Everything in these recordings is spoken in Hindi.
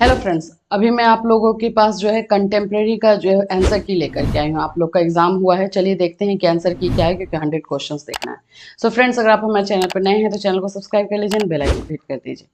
हेलो फ्रेंड्स, अभी मैं आप लोगों के पास जो है कंटेम्प्रेरी का जो है आंसर की लेकर के आई हूँ। आप लोग का एग्जाम हुआ है, चलिए देखते हैं कि आंसर की क्या है, क्योंकि 100 क्वेश्चंस देखना है। सो फ्रेंड्स, अगर आप हमारे चैनल पर नए हैं तो चैनल को सब्सक्राइब कर लीजिए, बेल आइकन हिट कर दीजिए।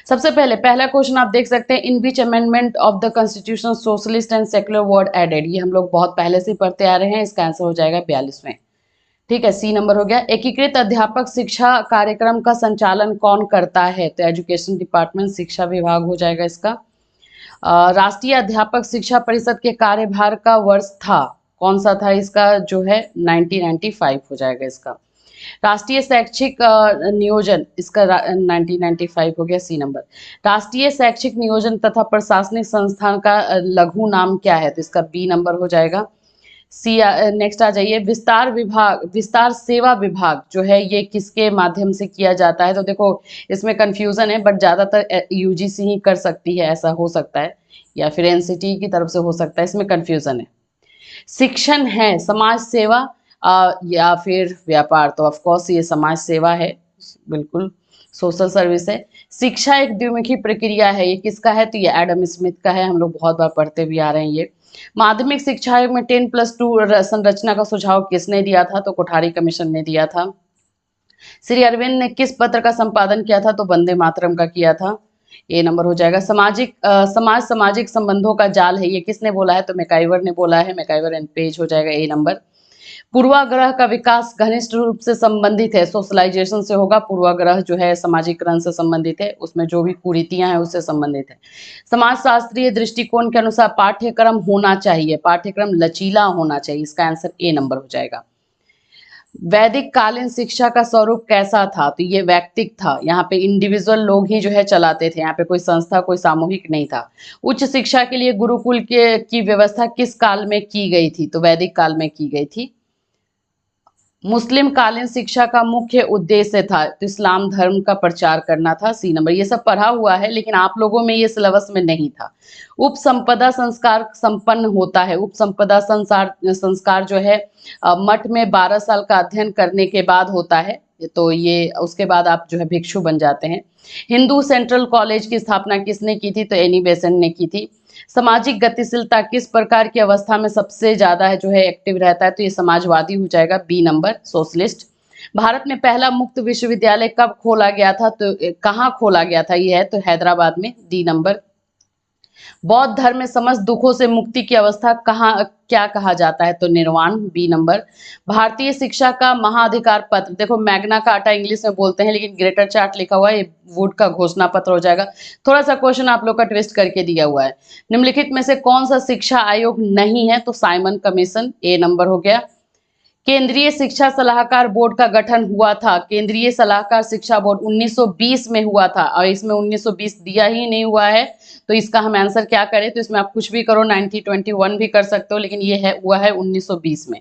सबसे पहले पहला क्वेश्चन आप देख सकते हैं, in which amendment of the constitution socialist and secular word added. ये हम लोग बहुत पहले से पढ़ते आ रहे हैं, इसका आंसर हो जाएगा 42वें। ठीक है, सी नंबर हो गया। एकीकृत अध्यापक शिक्षा कार्यक्रम का संचालन कौन करता है? तो एजुकेशन डिपार्टमेंट, शिक्षा विभाग हो जाएगा इसका। राष्ट्रीय अध्यापक शिक्षा परिषद के कार्यभार का वर्ष था, कौन सा था इसका? जो है 1995 हो जाएगा इसका। राष्ट्रीय शैक्षिक नियोजन, इसका 1995 हो गया, सी नंबर। राष्ट्रीय शैक्षिक नियोजन तथा प्रशासनिक संस्थान का लघु नाम क्या है? तो इसका बी नंबर हो जाएगा। सी नेक्स्ट आ जाइए, विस्तार विभाग, विस्तार सेवा विभाग जो है ये किसके माध्यम से किया जाता है? तो देखो, इसमें कंफ्यूजन है, बट ज़्यादातर यूजीसी ही कर सकती है, ऐसा हो सकता है, या फिर एनसीटी की तरफ से हो सकता है, इसमें कंफ्यूजन है। शिक्षण है समाज सेवा या फिर व्यापार? तो ऑफ कोर्स ये समाज सेवा है, बिल्कुल सोशल सर्विस है। शिक्षा एक द्विमुखी प्रक्रिया है, ये किसका है? तो ये एडम स्मिथ का है, हम लोग बहुत बार पढ़ते भी आ रहे हैं ये। माध्यमिक शिक्षा आयोग में 10+2 संरचना का सुझाव किसने दिया था? तो कोठारी कमीशन ने दिया था। श्री अरविंद ने किस पत्र का संपादन किया था? तो वंदे मातरम का किया था, ए नंबर हो जाएगा। समाज सामाजिक संबंधों का जाल है, ये किसने बोला है? तो मैकाइवर ने बोला है, मैकाइवर एंड पेज हो जाएगा, ए नंबर। पूर्वाग्रह का विकास घनिष्ठ रूप से संबंधित है, सोशलाइजेशन से होगा। पूर्वाग्रह जो है सामाजिकरण से संबंधित है, उसमें जो भी कुरीतियां हैं उससे संबंधित है। समाज शास्त्रीय दृष्टिकोण के अनुसार पाठ्यक्रम होना चाहिए, पाठ्यक्रम लचीला होना चाहिए, इसका आंसर ए नंबर हो जाएगा। वैदिक कालीन शिक्षा का स्वरूप कैसा था? तो ये वैयक्तिक था, यहाँ पे इंडिविजुअल लोग ही जो है चलाते थे, यहाँ पे कोई संस्था, कोई सामूहिक नहीं था। उच्च शिक्षा के लिए गुरुकुल के की व्यवस्था किस काल में की गई थी? तो वैदिक काल में की गई थी। मुस्लिम कालीन शिक्षा का मुख्य उद्देश्य था, तो इस्लाम धर्म का प्रचार करना था, सी नंबर। ये सब पढ़ा हुआ है, लेकिन आप लोगों में ये सिलेबस में नहीं था। उपसंपदा संस्कार संपन्न होता है, उपसंपदा संस्कार जो है मठ में 12 साल का अध्ययन करने के बाद होता है, तो ये उसके बाद आप जो है भिक्षु बन जाते हैं। हिंदू सेंट्रल कॉलेज की स्थापना किसने की थी? तो एनी बेसेंट ने की थी। सामाजिक गतिशीलता किस प्रकार की अवस्था में सबसे ज्यादा है जो है एक्टिव रहता है? तो ये समाजवादी हो जाएगा, बी नंबर, सोशलिस्ट। भारत में पहला मुक्त विश्वविद्यालय कब खोला गया था? तो कहाँ खोला गया था ये है? तो हैदराबाद में, डी नंबर। बौद्ध धर्म में समस्त दुखों से मुक्ति की अवस्था कहाँ क्या कहा जाता है? तो निर्वाण, बी नंबर। भारतीय शिक्षा का महाधिकार पत्र, देखो मैग्ना कार्टा इंग्लिश में बोलते हैं, लेकिन ग्रेटर चार्ट लिखा हुआ है, ये वुड का घोषणा पत्र हो जाएगा। थोड़ा सा क्वेश्चन आप लोग का ट्विस्ट करके दिया हुआ है। निम्नलिखित में से कौन सा शिक्षा आयोग नहीं है? तो साइमन कमीशन, ए नंबर हो गया। केंद्रीय शिक्षा सलाहकार बोर्ड का गठन हुआ था, केंद्रीय सलाहकार शिक्षा बोर्ड 1920 में हुआ था, और इसमें 1920 दिया ही नहीं हुआ है, तो इसका हम आंसर क्या करें? तो इसमें आप कुछ भी करो, 1921 भी कर सकते हो, लेकिन ये है हुआ है 1920 में।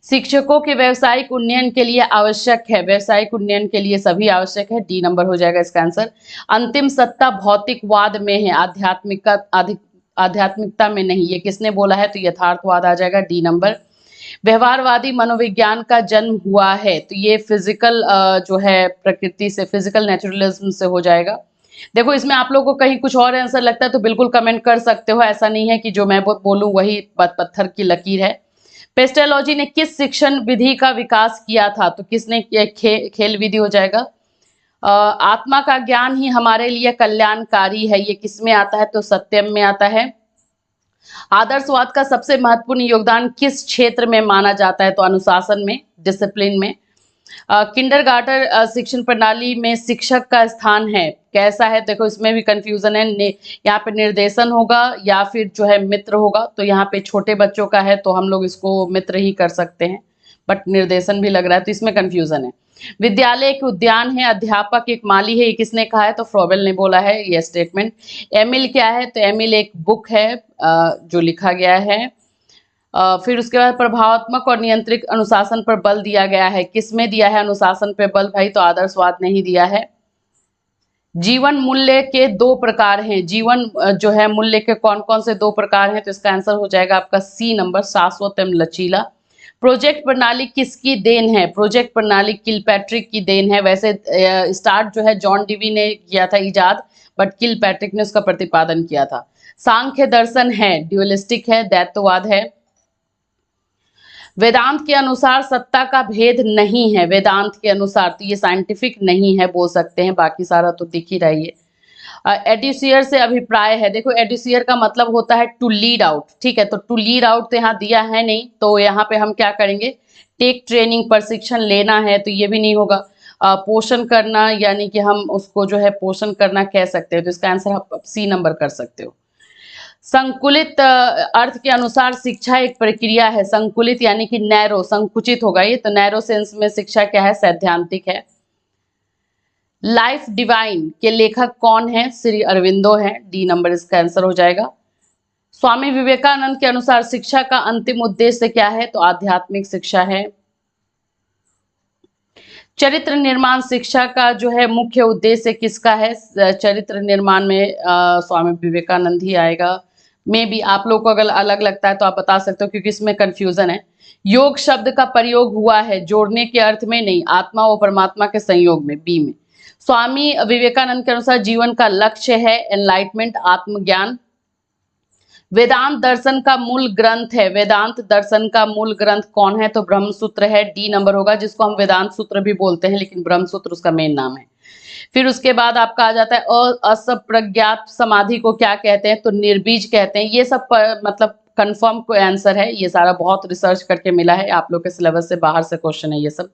शिक्षकों के व्यवसायिक उन्नयन के लिए आवश्यक है, व्यवसायिक उन्नयन के लिए सभी आवश्यक है, डी नंबर हो जाएगा इसका आंसर। अंतिम सत्ता भौतिकवाद में है, आध्यात्मिकता में नहीं, ये किसने बोला है? तो यथार्थवाद आ जाएगा, डी नंबर। व्यवहारवादी मनोविज्ञान का जन्म हुआ है, तो ये फिजिकल जो है प्रकृति से, फिजिकल नेचुरलिज्म से हो जाएगा। देखो, इसमें आप लोगों को कहीं कुछ और आंसर लगता है तो बिल्कुल कमेंट कर सकते हो, ऐसा नहीं है कि जो मैं बोलूं वही पत्थर की लकीर है। पेस्टेलॉजी ने किस शिक्षण विधि का विकास किया था? तो किसने किया? खेल विधि हो जाएगा। आत्मा का ज्ञान ही हमारे लिए कल्याणकारी है, ये किस में आता है? तो सत्यम में आता है। आदर्शवाद का सबसे महत्वपूर्ण योगदान किस क्षेत्र में माना जाता है? तो अनुशासन में, डिसिप्लिन में। किंडरगार्टन शिक्षण प्रणाली में शिक्षक का स्थान है, कैसा है? देखो, इसमें भी कंफ्यूजन है, यहाँ पे निर्देशन होगा या फिर जो है मित्र होगा, तो यहाँ पे छोटे बच्चों का है, तो हम लोग इसको मित्र ही कर सकते हैं, बट निर्देशन भी लग रहा है, तो इसमें कंफ्यूजन है। विद्यालय एक उद्यान है, अध्यापक एक माली है, ये किसने कहा है? तो फ्रोबेल ने बोला है ये स्टेटमेंट। एमिल क्या है? तो एमिल एक बुक है जो लिखा गया है। फिर उसके बाद प्रभावात्मक और नियंत्रित अनुशासन पर बल दिया गया है, किसमें दिया है अनुशासन पर बल भाई? तो आदर्शवाद ने ही दिया है। जीवन मूल्य के दो प्रकार हैं, जीवन जो है मूल्य के कौन कौन से दो प्रकार हैं? तो इसका आंसर हो जाएगा आपका सी नंबर, शाश्वत एवं लचीला। प्रोजेक्ट प्रणाली किसकी देन है? प्रोजेक्ट प्रणाली किलपैट्रिक की देन है। वैसे स्टार्ट जो है जॉन डीवी ने किया था इजाद, बट किलपैट्रिक ने उसका प्रतिपादन किया था। सांख्य दर्शन है, ड्यूअलिस्टिक है, दैत्ववाद है। वेदांत के अनुसार सत्ता का भेद नहीं है, वेदांत के अनुसार, तो ये साइंटिफिक नहीं है बोल सकते हैं, बाकी सारा तो दिख ही रही है। एड्यूसियर से अभिप्राय है, देखो एड्यूसियर का मतलब होता है टू लीड आउट, ठीक है, तो टू लीड आउट तो यहाँ दिया है नहीं, तो यहाँ पे हम क्या करेंगे, टेक ट्रेनिंग, प्रशिक्षण लेना है, तो ये भी नहीं होगा। पोषण करना, यानी कि हम उसको जो है पोषण करना कह सकते हो, तो इसका आंसर आप सी नंबर कर सकते हो। संकुलित अर्थ के अनुसार शिक्षा एक प्रक्रिया है, संकुलित यानी कि नैरो, संकुचित होगा ये, तो नैरो सेंस में शिक्षा क्या है, सैद्धांतिक है। लाइफ डिवाइन के लेखक कौन है, श्री अरविंदो है, डी नंबर इसका आंसर हो जाएगा। स्वामी विवेकानंद के अनुसार शिक्षा का अंतिम उद्देश्य क्या है, तो आध्यात्मिक शिक्षा है। चरित्र निर्माण शिक्षा का जो है मुख्य उद्देश्य किसका है, चरित्र निर्माण में स्वामी विवेकानंद ही आएगा। मे बी आप लोग को अगर अलग लगता है तो आप बता सकते हो, क्योंकि इसमें कंफ्यूजन है। योग शब्द का प्रयोग हुआ है जोड़ने के अर्थ में नहीं, आत्मा और परमात्मा के संयोग में, बी में। स्वामी विवेकानंद के अनुसार जीवन का लक्ष्य है एनलाइटमेंट, आत्मज्ञान। वेदांत दर्शन का मूल ग्रंथ है, वेदांत दर्शन का मूल ग्रंथ कौन है, तो ब्रह्मसूत्र है, डी नंबर होगा, जिसको हम वेदांत सूत्र भी बोलते हैं, लेकिन ब्रह्मसूत्र उसका मेन नाम है। फिर उसके बाद आपका आ जाता है असप्रज्ञात समाधि को क्या कहते हैं, तो निर्बीज कहते हैं। ये सब मतलब कंफर्म को आंसर है, ये सारा बहुत रिसर्च करके मिला है, आप लोग के सिलेबस से बाहर से क्वेश्चन है ये सब।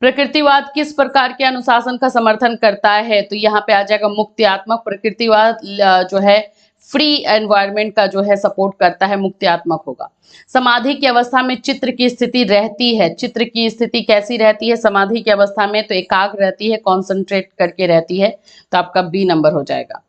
प्रकृतिवाद किस प्रकार के अनुशासन का समर्थन करता है, तो यहाँ पे आ जाएगा मुक्त्यात्मक। प्रकृतिवाद जो है फ्री एनवायरनमेंट का जो है सपोर्ट करता है, मुक्त्यात्मक होगा। समाधि की अवस्था में चित्र की स्थिति रहती है, चित्र की स्थिति कैसी रहती है समाधि की अवस्था में, तो एकाग्र रहती है, कॉन्सेंट्रेट करके रहती है, तो आपका बी नंबर हो जाएगा।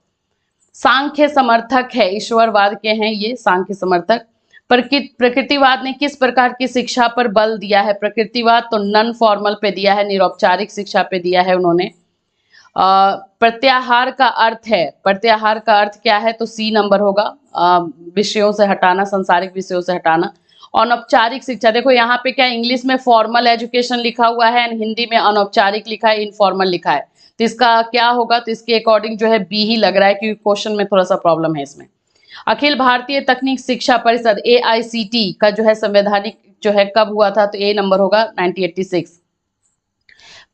सांख्य समर्थक है, ईश्वरवाद के हैं ये सांख्य समर्थक। प्रकृतिवाद ने किस प्रकार की शिक्षा पर बल दिया है, प्रकृतिवाद तो नॉन फॉर्मल पे दिया है, निरौपचारिक शिक्षा पे दिया है उन्होंने। प्रत्याहार का अर्थ है, प्रत्याहार का अर्थ क्या है, तो सी नंबर होगा, विषयों से हटाना, संसारिक विषयों से हटाना। अनौपचारिक शिक्षा, देखो यहाँ पे क्या इंग्लिश में फॉर्मल एजुकेशन लिखा हुआ है एंड हिंदी में अनौपचारिक लिखा है, इनफॉर्मल लिखा है, तो इसका क्या होगा, तो इसके अकॉर्डिंग जो है बी ही लग रहा है, क्योंकि क्वेश्चन में थोड़ा सा प्रॉब्लम है इसमें। अखिल भारतीय तकनीक शिक्षा परिषद AICT का जो है संवैधानिक जो है कब हुआ था, तो ए नंबर होगा 1986।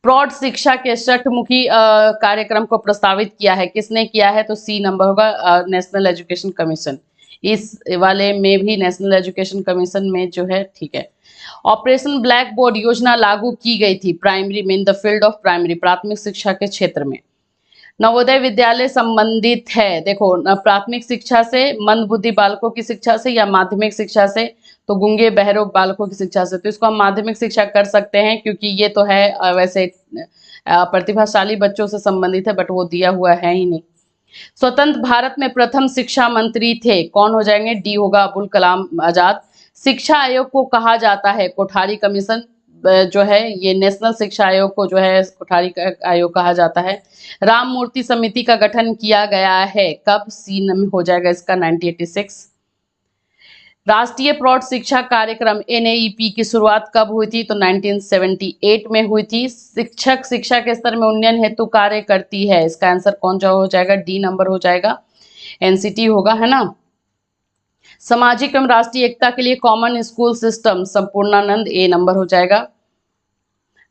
प्रौढ़ शिक्षा के षटमुखी कार्यक्रम को प्रस्तावित किया है, किसने किया है, तो सी नंबर होगा, नेशनल एजुकेशन कमीशन। इस वाले में भी नेशनल एजुकेशन कमीशन में जो है, ठीक है। ऑपरेशन ब्लैक बोर्ड योजना लागू की गई थी प्राइमरी में, in the field of primary, प्राथमिक शिक्षा के क्षेत्र में। नवोदय विद्यालय संबंधित है, देखो प्राथमिक शिक्षा से, मंदबुद्धि बालकों की शिक्षा से, या माध्यमिक शिक्षा से, तो गूंगे बहरों बालकों की शिक्षा से, तो इसको हम माध्यमिक शिक्षा कर सकते हैं, क्योंकि ये तो है वैसे प्रतिभाशाली बच्चों से संबंधित है, बट वो दिया हुआ है ही नहीं। स्वतंत्र भारत में प्रथम शिक्षा मंत्री थे, कौन हो जाएंगे, डी होगा, अबुल कलाम आजाद। शिक्षा आयोग को कहा जाता है कोठारी कमीशन, जो है ये नेशनल शिक्षा आयोग को जो है कोठारी आयोग कहा जाता है। राम मूर्ति समिति का गठन किया गया है, कब, सी में हो जाएगा इसका 1986। राष्ट्रीय प्रौढ़ शिक्षा कार्यक्रम NAEP की शुरुआत कब हुई थी, तो 1978 में हुई थी। शिक्षक शिक्षा के स्तर में उन्नयन हेतु कार्य करती है, इसका आंसर कौन सा हो जाएगा, डी नंबर हो जाएगा, NCT होगा, है ना। सामाजिक एवं राष्ट्रीय एकता के लिए कॉमन स्कूल सिस्टम, संपूर्णानंद, ए नंबर हो जाएगा।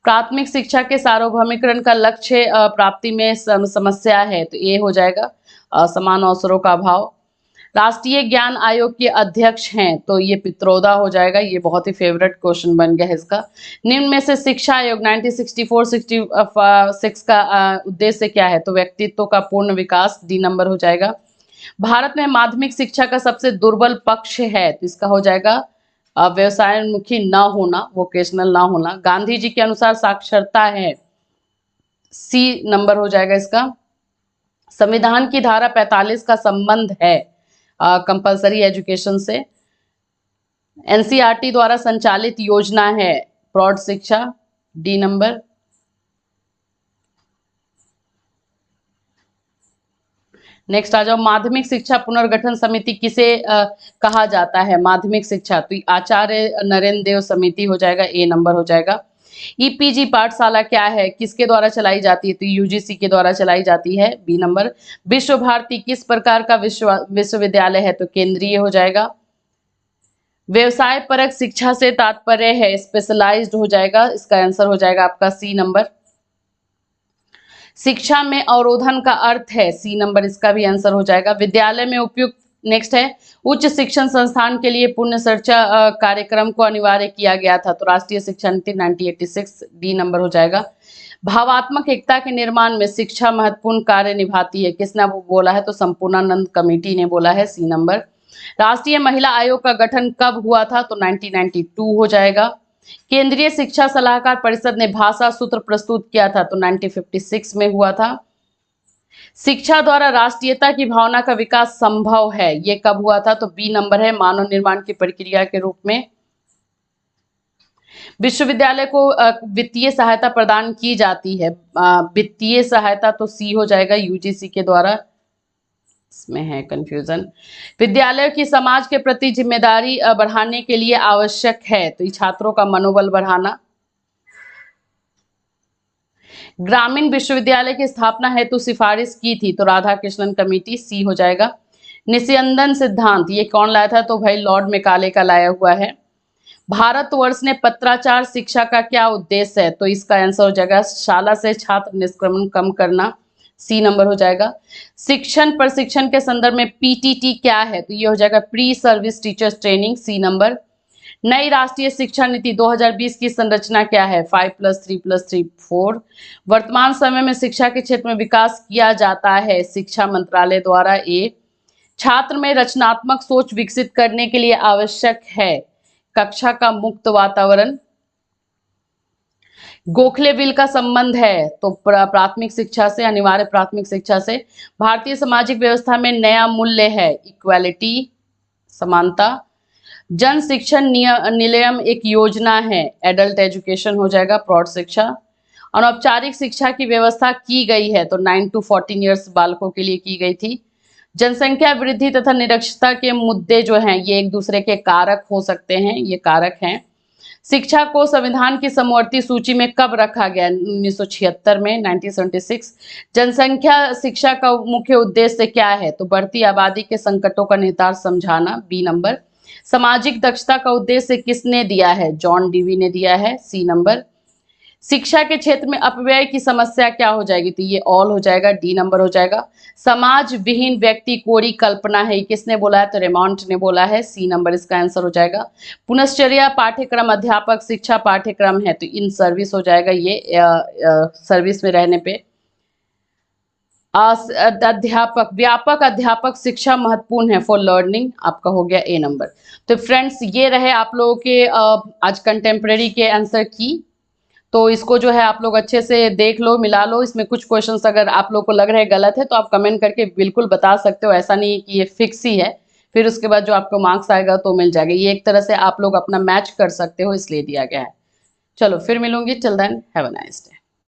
प्राथमिक शिक्षा के सार्वभौमिकरण का लक्ष्य प्राप्ति में समस्या है, तो ए हो जाएगा, समान अवसरों का अभाव। राष्ट्रीय ज्ञान आयोग के अध्यक्ष हैं, तो ये पित्रोदा हो जाएगा, ये बहुत ही फेवरेट क्वेश्चन बन गया है इसका। निम्न में से शिक्षा आयोग 1964-66 का उद्देश्य क्या है, तो व्यक्तित्व का पूर्ण विकास, डी नंबर हो जाएगा। भारत में माध्यमिक शिक्षा का सबसे दुर्बल पक्ष है, तो इसका हो जाएगा व्यवसायोन्मुखी न होना, वोकेशनल ना होना। गांधी जी के अनुसार साक्षरता है, सी नंबर हो जाएगा इसका। संविधान की धारा 45 का संबंध है कंपलसरी एजुकेशन से। NCERT द्वारा संचालित योजना है प्रौढ़ शिक्षा, डी नंबर। नेक्स्ट आ जाओ, माध्यमिक शिक्षा पुनर्गठन समिति किसे कहा जाता है, माध्यमिक शिक्षा, तो आचार्य नरेंद्र देव समिति हो जाएगा, ए नंबर हो जाएगा। ईपीजी पाठशाला क्या है, किसके द्वारा चलाई जाती है, तो यूजीसी के द्वारा चलाई जाती है, बी नंबर। विश्व भारती किस प्रकार का विश्वविद्यालय है, तो केंद्रीय हो जाएगा। व्यवसाय परक शिक्षा से तात्पर्य है स्पेशलाइज्ड हो जाएगा, इसका आंसर हो जाएगा आपका सी नंबर। शिक्षा में अवरोधन का अर्थ है, सी नंबर, इसका भी आंसर हो जाएगा। विद्यालय में उपयुक्त, नेक्स्ट है, उच्च शिक्षण संस्थान के लिए पुण्य चर्चा कार्यक्रम को अनिवार्य किया गया था, तो राष्ट्रीय शिक्षा नीति 1986, डी नंबर हो जाएगा। भावात्मक एकता के निर्माण में शिक्षा महत्वपूर्ण कार्य निभाती है, किसने बोला है, तो संपूर्णानंद कमेटी ने बोला है, सी नंबर। राष्ट्रीय महिला आयोग का गठन कब हुआ था, तो 1992 हो जाएगा। केंद्रीय शिक्षा सलाहकार परिषद ने भाषा सूत्र प्रस्तुत किया था, तो 1956 में हुआ था। शिक्षा द्वारा राष्ट्रीयता की भावना का विकास संभव है, ये कब हुआ था, तो बी नंबर है, मानव निर्माण की प्रक्रिया के रूप में। विश्वविद्यालय को वित्तीय सहायता प्रदान की जाती है, वित्तीय सहायता तो सी हो जाएगा, यूजीसी के द्वारा, इसमें है कंफ्यूजन। विद्यालय की समाज के प्रति जिम्मेदारी बढ़ाने के लिए आवश्यक है, तो ये छात्रों का मनोबल बढ़ाना। ग्रामीण विश्वविद्यालय की स्थापना हेतु सिफारिश की थी, तो राधाकृष्णन कमेटी, सी हो जाएगा। निस्यंदन सिद्धांत ये कौन लाया था, तो भाई लॉर्ड मेकाले का लाया हुआ है। भारतवर्ष ने पत्राचार शिक्षा का क्या उद्देश्य है, तो इसका आंसर हो जाएगा शाला से छात्र निष्क्रमण कम करना, सी नंबर हो जाएगा। शिक्षण प्रशिक्षण के संदर्भ में पीटीटी क्या है, तो ये हो जाएगा pre service teachers training, C number. नई राष्ट्रीय शिक्षा नीति 2020 की संरचना क्या है, 5+3+3 4। वर्तमान समय में शिक्षा के क्षेत्र में विकास किया जाता है शिक्षा मंत्रालय द्वारा, ए। छात्र में रचनात्मक सोच विकसित करने के लिए आवश्यक है कक्षा का मुक्त वातावरण। गोखले बिल का संबंध है, तो प्राथमिक शिक्षा से, अनिवार्य प्राथमिक शिक्षा से। भारतीय सामाजिक व्यवस्था में नया मूल्य है इक्वालिटी, समानता। जन शिक्षण निलयम एक योजना है, एडल्ट एजुकेशन हो जाएगा, प्रौढ़ शिक्षा। अनौपचारिक शिक्षा की व्यवस्था की गई है, तो 9 to 14 ईयर्स बालकों के लिए की गई थी। जनसंख्या वृद्धि तथा निरक्षरता के मुद्दे जो हैं ये एक दूसरे के कारक हो सकते हैं, ये कारक हैं। शिक्षा को संविधान की समवर्ती सूची में कब रखा गया, 1976 में, 1976। जनसंख्या शिक्षा का मुख्य उद्देश्य क्या है, तो बढ़ती आबादी के संकटों का निहितार्थ समझाना, बी नंबर। सामाजिक दक्षता का उद्देश्य किसने दिया है, जॉन डीवी ने दिया है, सी नंबर। शिक्षा के क्षेत्र में अपव्यय की समस्या क्या हो जाएगी, तो ये ऑल हो जाएगा, डी नंबर हो जाएगा। समाज विहीन व्यक्ति कोरी कल्पना है, किसने बोला है, तो रेमॉन्ट ने बोला है, सी नंबर इसका आंसर हो जाएगा। पुनश्चर्या पाठ्यक्रम अध्यापक शिक्षा पाठ्यक्रम है, तो इन सर्विस हो जाएगा, ये सर्विस में रहने पे। अध्यापक, व्यापक अध्यापक शिक्षा महत्वपूर्ण है फॉर लर्निंग, आपका हो गया ए नंबर। तो फ्रेंड्स ये रहे आप लोगों के आज कंटेम्प्रेरी के आंसर की। तो इसको जो है आप लोग अच्छे से देख लो, मिला लो। इसमें कुछ क्वेश्चंस अगर आप लोग को लग रहे गलत है तो आप कमेंट करके बिल्कुल बता सकते हो, ऐसा नहीं है कि ये फिक्स ही है। फिर उसके बाद जो आपको मार्क्स आएगा तो मिल जाएगा, ये एक तरह से आप लोग अपना मैच कर सकते हो, इसलिए दिया गया है। चलो फिर मिलूंगी, till then have a nice day.